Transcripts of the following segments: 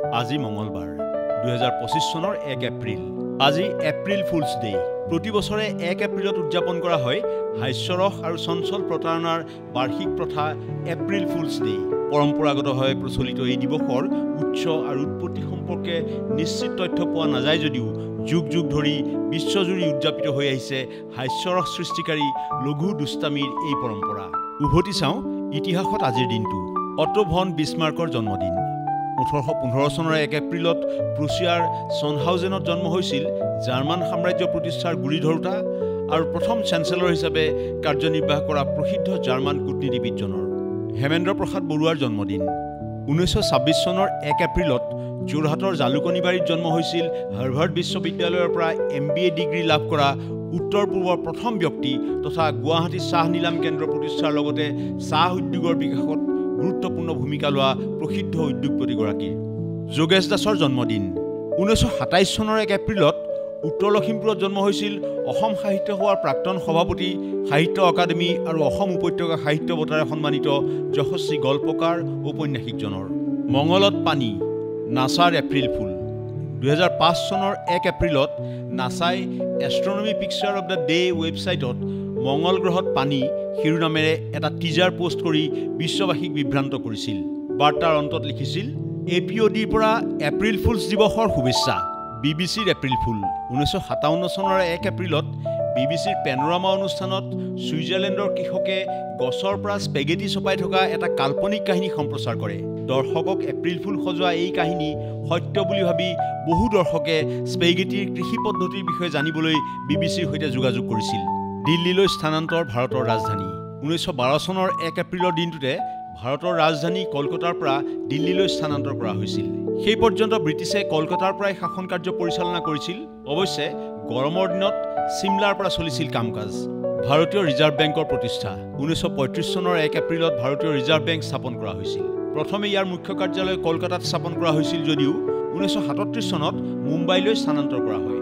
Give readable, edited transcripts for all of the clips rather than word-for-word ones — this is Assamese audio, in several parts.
আজি মঙ্গলবাৰ 2025 চনৰ 1 এপ্ৰিল আজি এপ্ৰিল ফুলছ ডে প্ৰতি বছৰে 1 এপ্ৰিলত উদযাপন কৰা হয় হাস্যৰস আৰু চঞ্চল প্ৰতাৰণাৰ বাৰ্ষিক প্ৰথা এপ্ৰিল ফুলছ ডে পৰম্পৰাগতভাৱে প্ৰচলিত এই দিৱসৰ উৎস আৰু উৎপত্তি সম্পৰ্কে নিশ্চিত তথ্য পোৱা নাযায় যদিও যুগ যুগ ধৰি বিশ্বজুৰি উদযাপিত হৈ আহিছে হাস্যৰস সৃষ্টিকাৰী লঘু দুষ্টামীৰ এই পৰম্পৰা উভতি চাওঁ ইতিহাসত আজিৰ দিনটো অটো ভন বিছমাৰ্কৰ জন্মদিন 1815 চনৰ 1 এপ্ৰিলত প্ৰুছিয়াৰ ছনহাউজেনত জন্ম হৈছিল জাৰ্মান সাম্ৰাজ্য প্ৰতিষ্ঠাৰ গুৰি ধৰোঁতা আৰু প্ৰথম চেঞ্চেলৰ হিচাপে কাৰ্যনিৰ্বাহ কৰা প্ৰসিদ্ধ জাৰ্মান কূটনীতিবিদজনৰ হেমেন্দ্ৰ প্ৰসাদ বৰুৱাৰ জন্মদিন 1926 চনৰ 1 এপ্ৰিলত যোৰহাটৰ জালুকনীবাৰীত জন্ম হৈছিল হাৰ্ভাৰ্ড বিশ্ববিদ্যালয়ৰ পৰা MBA ডিগ্ৰী লাভ কৰা উত্তৰ পূৰ্বৰ প্ৰথম ব্যক্তি তথা গুৱাহাটী চাহ নিলাম কেন্দ্ৰ প্ৰতিষ্ঠাৰ লগতে চাহ উদ্যোগৰ বিকাশত গুৰুত্বপূৰ্ণ ভূমিকা লোৱা প্ৰসিদ্ধ উদ্যোগপতিগৰাকী যোগেশ দাসৰ জন্মদিন 1927 চনৰ 1 এপ্ৰিলত উত্তৰ লখিমপুৰত জন্ম হৈছিল অসম সাহিত্য সভাৰ প্ৰাক্তন সভাপতি সাহিত্য অকাডেমী আৰু অসম উপত্যকা সাহিত্য বঁটাৰে সন্মানিত যশস্বী গল্পকাৰ ঔপন্যাসিকজনৰ মঙ্গলত পানী নাছাৰ এপ্ৰিল ফুল 2005 চনৰ 1 এপ্ৰিলত নাছাই astronomy picture of the day ৱেবছাইটত মঙ্গল গ্ৰহত পানী শিৰোনামেৰে এটা টিজাৰ পোষ্ট কৰি বিশ্ববাসীক বিভ্ৰান্ত কৰিছিল বাৰ্তাৰ অন্তত লিখিছিল APODৰ পৰা এপ্ৰিল ফুলছ দিৱসৰ শুভেচ্ছা BBCৰ এপ্ৰিল ফুল 1957 চনৰ 1 এপ্ৰিলত BBCৰ পেনোৰামা অনুষ্ঠানত ছুইজাৰলেণ্ডৰ কৃষকে গছৰ পৰা স্পেগেটি চপাই থকা এটা কাল্পনিক কাহিনী সম্প্ৰচাৰ কৰে দৰ্শকক এপ্ৰিল ফুল সজোৱা এই কাহিনী সত্য বুলি ভাবি বহু দৰ্শকে স্পেগেটিৰ কৃষি পদ্ধতিৰ বিষয়ে জানিবলৈ BBCৰ সৈতে যোগাযোগ কৰিছিল দিল্লীলৈ স্থানান্তৰ ভাৰতৰ ৰাজধানী 1912 চনৰ 1 এপ্ৰিলৰ দিনটোতে ভাৰতৰ ৰাজধানী কলকাতাৰ পৰা দিল্লীলৈ স্থানান্তৰ কৰা হৈছিল সেই পৰ্যন্ত ব্ৰিটিছে কলকাতাৰ পৰাই শাসন কাৰ্য পৰিচালনা কৰিছিল অৱশ্যে গৰমৰ দিনত সিমলাৰ পৰা চলিছিল কামকাজ ভাৰতীয় ৰিজাৰ্ভ বেংকৰ প্ৰতিষ্ঠা 1935 চনৰ 1 এপ্ৰিলত ভাৰতীয় ৰিজাৰ্ভ বেংক স্থাপন কৰা হৈছিল প্ৰথমে ইয়াৰ মুখ্য কাৰ্যালয় কলকাতাত স্থাপন কৰা হৈছিল যদিও 1937 চনত মুম্বাইলৈ স্থানান্তৰ কৰা হয়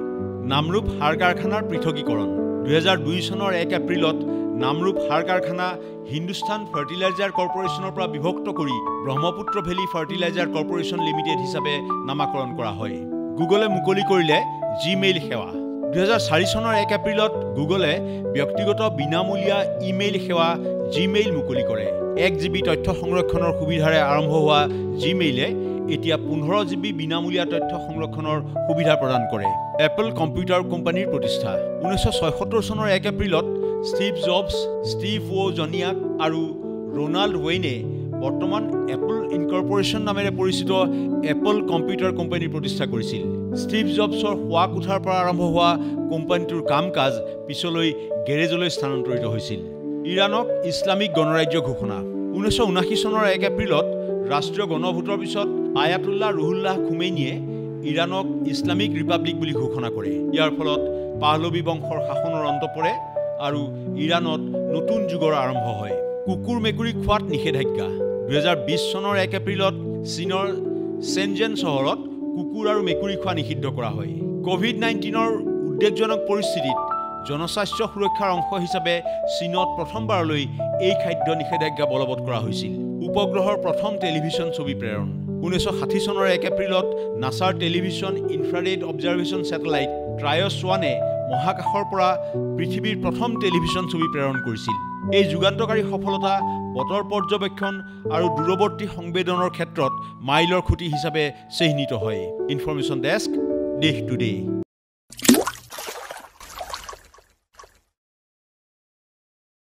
নামৰূপ সাৰ কাৰখানাৰ পৃথকীকৰণ 2002 চনৰ 1 এপ্ৰিলত নামৰূপ সাৰ কাৰখানা হিন্দুস্তান ফাৰ্টিলাইজাৰ কৰ্পোৰেশ্যনৰ পৰা বিভক্ত কৰি Brahmaputra valley fertiliser corporation limited হিচাপে নামাকৰণ কৰা হয় গুগলে মুকলি কৰিলে জিমেইল সেৱা 2004 চনৰ 1 এপ্ৰিলত গুগলে ব্যক্তিগত বিনামূলীয়া ইমেইল সেৱা জিমেইল মুকলি কৰে 1 GB তথ্য সংৰক্ষণৰ সুবিধাৰে আৰম্ভ হোৱা জিমেইলে এতিয়া 15 GB বিনামূলীয়া তথ্য সংৰক্ষণৰ সুবিধা প্ৰদান কৰে এপল কম্পিউটাৰ কোম্পানীৰ প্ৰতিষ্ঠা 1976 চনৰ 1 এপ্ৰিলত ষ্টিভ জবছ ষ্টিভ জনিয়াক আৰু ৰোনাল্ড ৱেইনে বৰ্তমান এপল ইনকৰ্পোৰেশ্যন নামেৰে পৰিচিত এপল কম্পিউটাৰ কোম্পানীৰ প্ৰতিষ্ঠা কৰিছিল ষ্টিভ জবছৰ শোৱা কোঠাৰ পৰা আৰম্ভ হোৱা কোম্পানীটোৰ কাম-কাজ পিছলৈ গেৰেজলৈ স্থানান্তৰিত হৈছিল ইৰাণক ইছলামিক গণৰাজ্য ঘোষণা 1979 চনৰ 1 এপ্ৰিলত ৰাষ্ট্ৰীয় গণভোটৰ পিছত আয়াতুল্লাহ ৰুহুল্লাহ খুমেইনিয়ে ইৰাণক ইছলামিক ৰিপাব্লিক বুলি ঘোষণা কৰে ইয়াৰ ফলত পাহলভী বংশৰ শাসনৰ অন্ত পৰে আৰু ইৰাণত নতুন যুগৰ আৰম্ভ হয় কুকুৰ মেকুৰী খোৱাত নিষেধাজ্ঞা 2020 চনৰ 1 এপ্ৰিলত চীনৰ চেনজেন চহৰত কুকুৰ আৰু মেকুৰী খোৱা নিষিদ্ধ কৰা হয় কোভিড-19ৰ উদ্বেগজনক পৰিস্থিতিত জনস্বাস্থ্য সুৰক্ষাৰ অংশ হিচাপে চীনত প্ৰথমবাৰলৈ এই খাদ্য নিষেধাজ্ঞা বলবৎ কৰা হৈছিল উপগ্ৰহৰ প্ৰথম টেলিভিছন ছবি প্ৰেৰণ 1960 চনৰ 1 এপ্ৰিলত নাছাৰ টেলিভিছন ইনফ্ৰাৰেড অবজাৰভেশ্যন ছেটেলাইট ট্ৰায়ছ-1এ মহাকাশৰ পৰা পৃথিৱীৰ প্ৰথম টেলিভিছন ছবি প্ৰেৰণ কৰিছিল এই যুগান্তকাৰী সফলতা বতৰ পৰ্যবেক্ষণ আৰু দূৰৱৰ্তী সংবেদনৰ ক্ষেত্ৰত মাইলৰ খুঁটি হিচাপে চিহ্নিত হয় ইনফৰমেশ্যন ডেস্ক দেশ টুডে